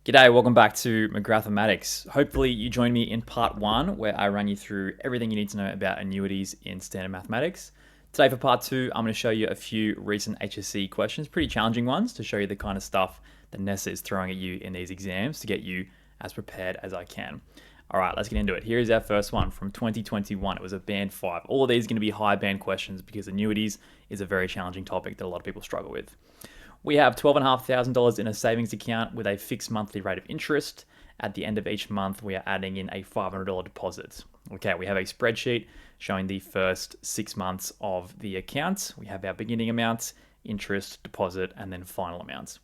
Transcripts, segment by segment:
G'day, welcome back to McGrathematics. Hopefully you joined me in part one where I ran you through everything you need to know about annuities in standard mathematics. Today for part two, I'm going to show you a few recent HSC questions, pretty challenging ones to show you the kind of stuff that NESA is throwing at you in these exams to get you as prepared as I can. All right, let's get into it. Here is our first one from 2021. It was a band 5. All of these are going to be high band questions because annuities is a very challenging topic that a lot of people struggle with. We have $12,500 in a savings account with a fixed monthly rate of interest. At the end of each month, we are adding in a $500 deposit. Okay, we have a spreadsheet showing the first 6 months of the account. We have our beginning amounts, interest, deposit, and then final amounts.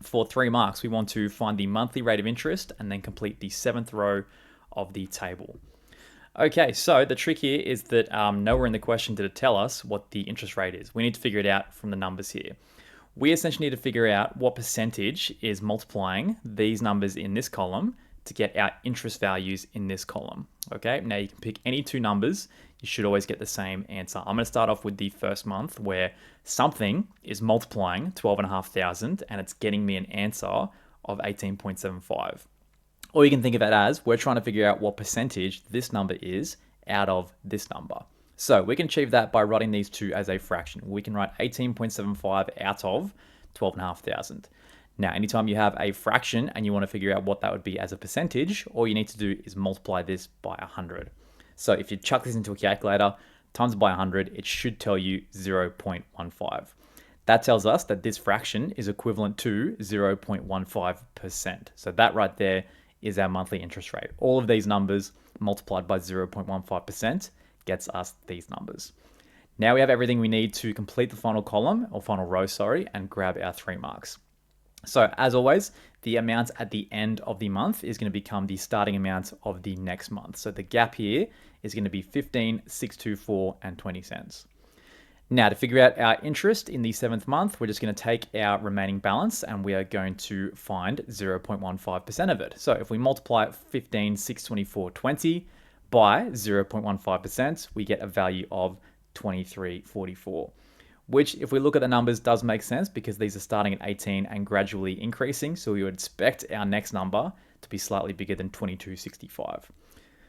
For 3 marks, we want to find the monthly rate of interest and then complete the 7th row of the table. Okay, so the trick here is that nowhere in the question did it tell us what the interest rate is. We need to figure it out from the numbers here. We essentially need to figure out what percentage is multiplying these numbers in this column to get our interest values in this column. Okay, now you can pick any two numbers. You should always get the same answer. I'm going to start off with the first month where something is multiplying 12,500 and it's getting me an answer of 18.75. Or you can think of it as we're trying to figure out what percentage this number is out of this number. So we can achieve that by writing these two as a fraction. We can write 18.75 out of 12,500. Now, anytime you have a fraction and you want to figure out what that would be as a percentage, all you need to do is multiply this by 100. So if you chuck this into a calculator, times it by 100, it should tell you 0.15. That tells us that this fraction is equivalent to 0.15%. So that right there is our monthly interest rate. All of these numbers multiplied by 0.15% gets us these numbers. Now we have everything we need to complete the final column, or final row, sorry, and grab our 3 marks. So as always, the amount at the end of the month is going to become the starting amount of the next month. So the gap here is going to be 15,624 and 20 cents. Now to figure out our interest in the 7th month, we're just going to take our remaining balance and we are going to find 0.15% of it. So if we multiply 15,624.20 by 0.15%, we get a value of 23.44, which if we look at the numbers does make sense because these are starting at 18 and gradually increasing. So we would expect our next number to be slightly bigger than 22.65.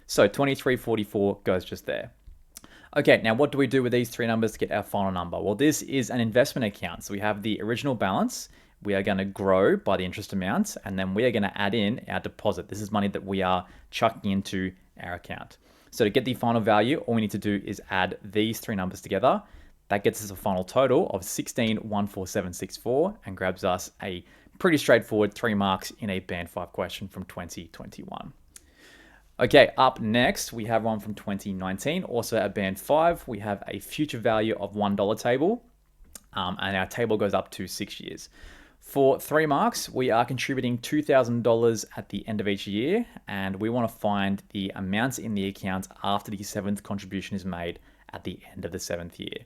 So 23.44 goes just there. Okay, now what do we do with these 3 numbers to get our final number? Well, this is an investment account. So we have the original balance. We are going to grow by the interest amount, and then we are going to add in our deposit. This is money that we are chucking into our account. So to get the final value, all we need to do is add these 3 numbers together. That gets us a final total of 16,147.64 and grabs us a pretty straightforward 3 marks in a band 5 question from 2021. Okay, up next, we have one from 2019, also at band 5. We have a future value of $1 table, and our table goes up to 6 years. For 3 marks, we are contributing $2,000 at the end of each year, and we want to find the amounts in the account after the 7th contribution is made at the end of the 7th year.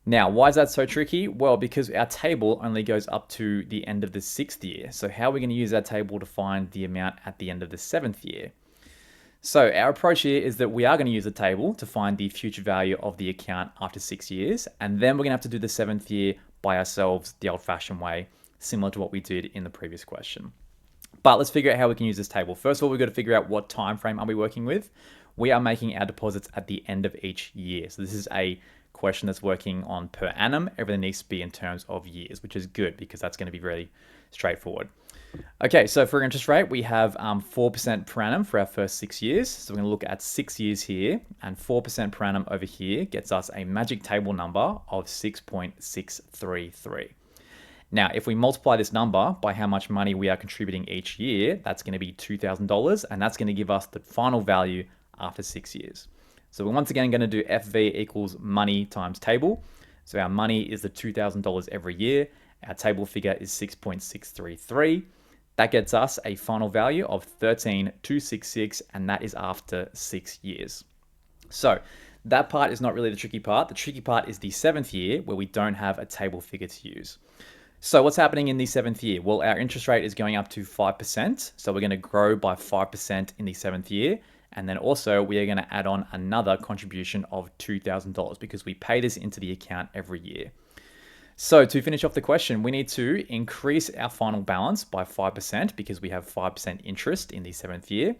Now, why is that so tricky? Well, because our table only goes up to the end of the 6th year. So how are we going to use that table to find the amount at the end of the 7th year? So our approach here is that we are going to use the table to find the future value of the account after 6 years, and then we're going to have to do the 7th year by ourselves the old-fashioned way, similar to what we did in the previous question. But let's figure out how we can use this table. First of all, we've got to figure out what time frame are we working with. We are making our deposits at the end of each year. So this is a question that's working on per annum. Everything needs to be in terms of years, which is good because that's going to be really straightforward. Okay, so for interest rate, we have 4% per annum for our first 6 years. So we're going to look at 6 years here, and 4% per annum over here gets us a magic table number of 6.633. Now, if we multiply this number by how much money we are contributing each year, that's going to be $2,000, and that's going to give us the final value after 6 years. So we're once again going to do FV equals money times table. So our money is the $2,000 every year. Our table figure is 6.633. That gets us a final value of 13,266, and that is after 6 years. So that part is not really the tricky part. The tricky part is the 7th year where we don't have a table figure to use. So what's happening in the 7th year? Well, our interest rate is going up to 5%. So we're going to grow by 5% in the 7th year. And then also we are going to add on another contribution of $2,000 because we pay this into the account every year. So to finish off the question, we need to increase our final balance by 5% because we have 5% interest in the 7th year.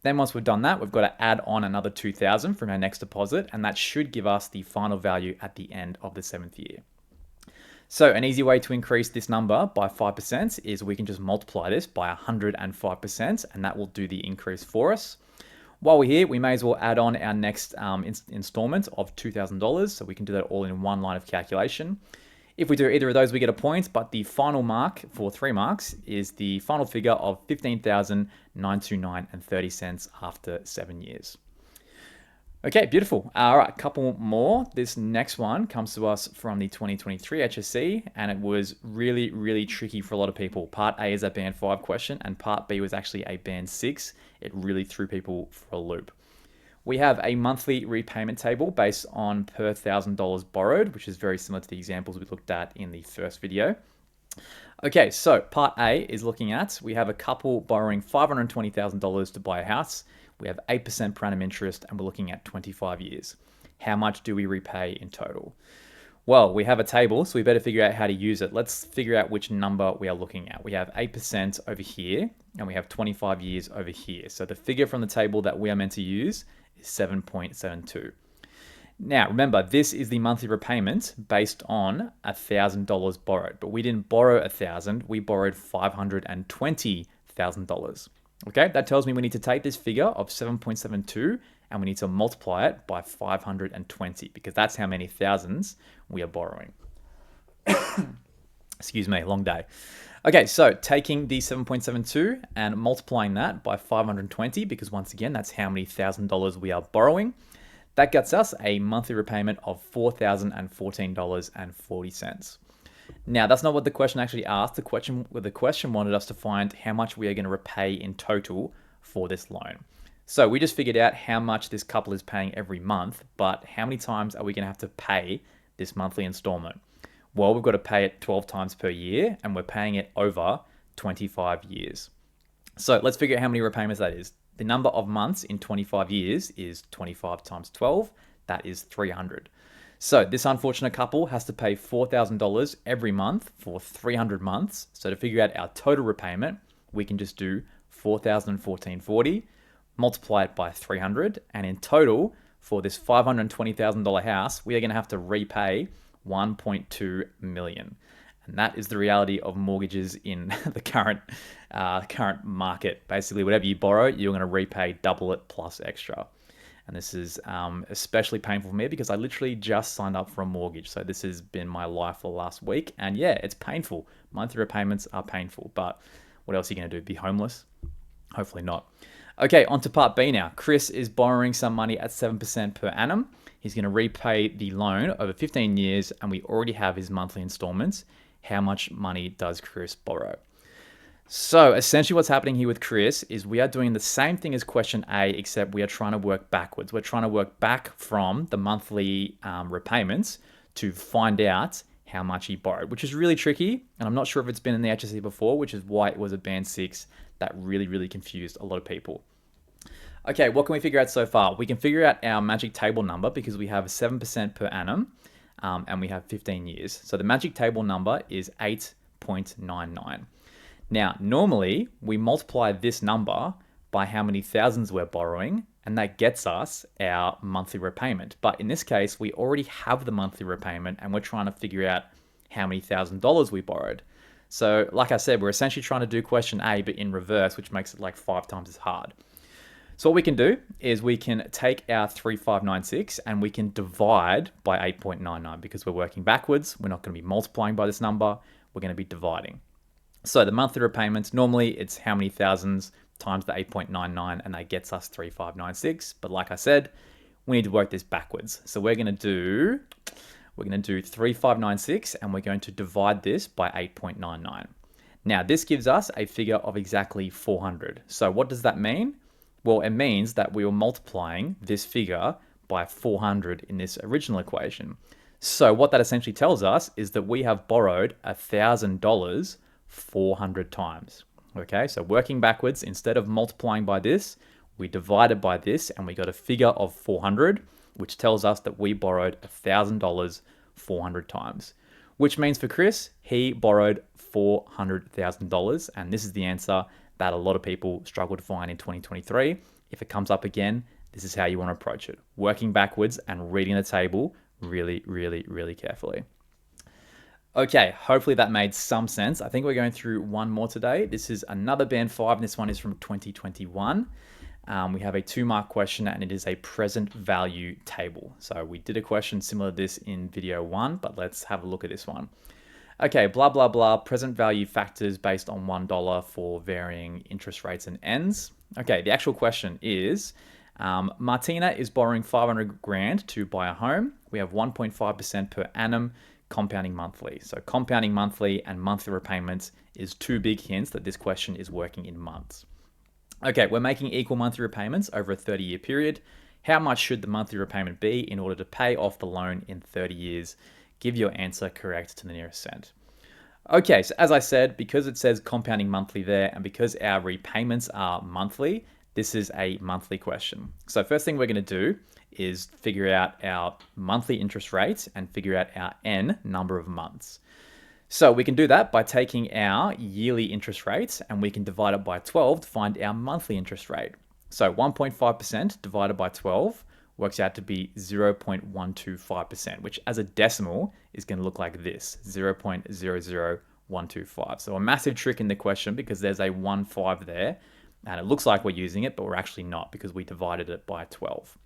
Then once we've done that, we've got to add on another 2,000 from our next deposit, and that should give us the final value at the end of the 7th year. So an easy way to increase this number by 5% is we can just multiply this by 105%, and that will do the increase for us. While we're here, we may as well add on our next installment of $2,000, so we can do that all in one line of calculation. If we do either of those, we get a point, but the final mark for 3 marks is the final figure of $15,929.30 after 7 years. Okay, beautiful. All right, a couple more. This next one comes to us from the 2023 HSC, and it was really, really tricky for a lot of people. Part A is a band 5 question, and part B was actually a band 6. It really threw people for a loop. We have a monthly repayment table based on per $1,000 borrowed, which is very similar to the examples we looked at in the first video. Okay, so part A is looking at, we have a couple borrowing $520,000 to buy a house. We have 8% per annum interest, and we're looking at 25 years. How much do we repay in total? Well, we have a table, so we better figure out how to use it. Let's figure out which number we are looking at. We have 8% over here, and we have 25 years over here. So the figure from the table that we are meant to use is 7.72. Now, remember, this is the monthly repayment based on $1,000 borrowed, but we didn't borrow $1,000, we borrowed $520,000. Okay, that tells me we need to take this figure of 7.72 and we need to multiply it by 520 because that's how many thousands we are borrowing. Excuse me, long day. Okay, so taking the 7.72 and multiplying that by 520, because once again, that's how many $1,000 we are borrowing. That gets us a monthly repayment of $4,014.40. Now, that's not what the question actually asked. The question wanted us to find how much we are going to repay in total for this loan. So we just figured out how much this couple is paying every month, but how many times are we going to have to pay this monthly installment? Well, we've got to pay it 12 times per year, and we're paying it over 25 years. So let's figure out how many repayments that is. The number of months in 25 years is 25 times 12. That is 300. So this unfortunate couple has to pay $4,000 every month for 300 months. So to figure out our total repayment, we can just do $4,014.40, multiply it by 300, and in total, for this $520,000 house, we are going to have to repay $1.2 million. And that is the reality of mortgages in the current market. Basically, whatever you borrow, you're going to repay double it plus extra. And this is especially painful for me because I literally just signed up for a mortgage. So this has been my life for the last week. And yeah, it's painful. Monthly repayments are painful. But what else are you going to do? Be homeless? Hopefully not. Okay, on to part B now. Chris is borrowing some money at 7% per annum. He's going to repay the loan over 15 years, and we already have his monthly installments. How much money does Chris borrow? So essentially what's happening here with Chris is we are doing the same thing as question A, except we are trying to work backwards. We're trying to work back from the monthly repayments to find out how much he borrowed, which is really tricky. And I'm not sure if it's been in the HSC before, which is why it was a band 6 that really, really confused a lot of people. Okay, what can we figure out so far? We can figure out our magic table number because we have 7% per annum and we have 15 years. So the magic table number is 8.99. Now, normally we multiply this number by how many thousands we're borrowing, and that gets us our monthly repayment. But in this case, we already have the monthly repayment and we're trying to figure out how many $1,000 we borrowed. So like I said, we're essentially trying to do question A, but in reverse, which makes it like 5 times as hard. So what we can do is we can take our 3596 and we can divide by 8.99 because we're working backwards. We're not going to be multiplying by this number. We're going to be dividing. So the monthly repayments, normally it's how many thousands times the 8.99 and that gets us 3596. But like I said, we need to work this backwards. So we're going to do 3596 and we're going to divide this by 8.99. Now this gives us a figure of exactly 400. So what does that mean? Well, it means that we were multiplying this figure by 400 in this original equation. So what that essentially tells us is that we have borrowed $1,000 400 times. Okay, so working backwards, instead of multiplying by this, we divided by this and we got a figure of 400, which tells us that we borrowed $1,000 400 times. which means for Chris, he borrowed $400,000. And this is the answer that a lot of people struggle to find in 2023. If it comes up again, this is how you want to approach it. Working backwards and reading the table really, really, really carefully. Okay, hopefully that made some sense. I think we're going through one more today. This is another Band 5, and this one is from 2021. We have a 2-mark question, and it is a present value table. So we did a question similar to this in video 1, but let's have a look at this one. Okay, blah, blah, blah, present value factors based on $1 for varying interest rates and ends. Okay, the actual question is, Martina is borrowing 500 grand to buy a home. We have 1.5% per annum compounding monthly. So compounding monthly and monthly repayments is 2 big hints that this question is working in months. Okay, we're making equal monthly repayments over a 30-year period. How much should the monthly repayment be in order to pay off the loan in 30 years? Give your answer correct to the nearest cent. Okay, so as I said, because it says compounding monthly there, and because our repayments are monthly, this is a monthly question. So first thing we're going to do is figure out our monthly interest rate and figure out our N number of months. So we can do that by taking our yearly interest rates and we can divide it by 12 to find our monthly interest rate. So 1.5% divided by 12 works out to be 0.125%, which as a decimal is going to look like this, 0.00125. So a massive trick in the question because there's a 1.5 there and it looks like we're using it, but we're actually not because we divided it by 12.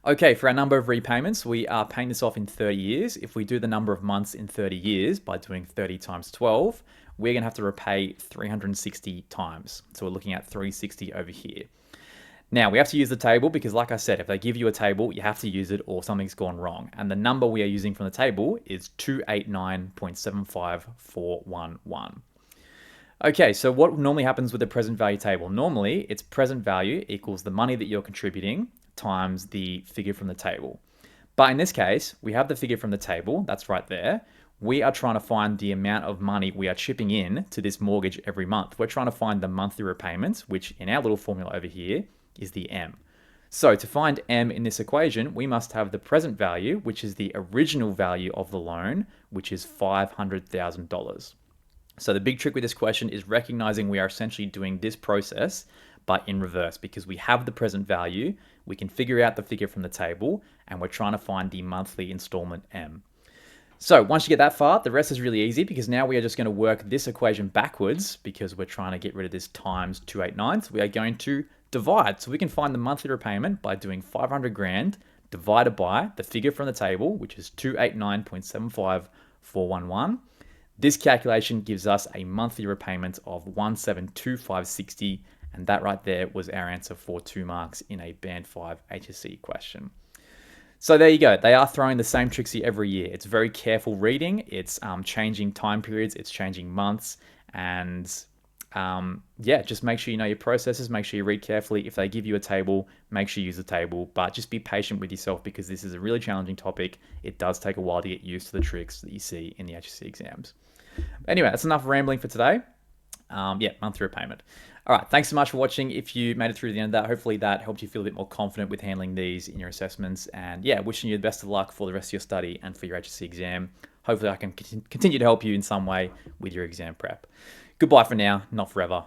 Okay, for our number of repayments, we are paying this off in 30 years. If we do the number of months in 30 years by doing 30 times 12, we're going to have to repay 360 times. So we're looking at 360 over here. Now, we have to use the table because, like I said, if they give you a table, you have to use it or something's gone wrong. And the number we are using from the table is 289.75411. Okay, so what normally happens with the present value table? Normally, it's present value equals the money that you're contributing times the figure from the table. But in this case, we have the figure from the table, that's right there. We are trying to find the amount of money we are chipping in to this mortgage every month. We're trying to find the monthly repayments, which in our little formula over here is the M. So to find M in this equation, we must have the present value, which is the original value of the loan, which is $500,000. So the big trick with this question is recognizing we are essentially doing this process, but in reverse, because we have the present value, we can figure out the figure from the table, and we're trying to find the monthly installment M. So once you get that far, the rest is really easy because now we are just going to work this equation backwards because we're trying to get rid of this times 289. So we are going to divide. So we can find the monthly repayment by doing 500 grand divided by the figure from the table, which is 289.75411. This calculation gives us a monthly repayment of 1,725.60, and that right there was our answer for 2 marks in a Band 5 HSC question. So there you go. They are throwing the same tricks here every year. It's very careful reading. It's changing time periods. It's changing months. And yeah, just make sure you know your processes. Make sure you read carefully. If they give you a table, make sure you use the table. But just be patient with yourself because this is a really challenging topic. It does take a while to get used to the tricks that you see in the HSC exams. Anyway, that's enough rambling for today. Yeah, monthly repayment. All right, thanks so much for watching. If you made it through the end of that, hopefully that helped you feel a bit more confident with handling these in your assessments. And yeah, wishing you the best of luck for the rest of your study and for your HSC exam. Hopefully I can continue to help you in some way with your exam prep. Goodbye for now, not forever.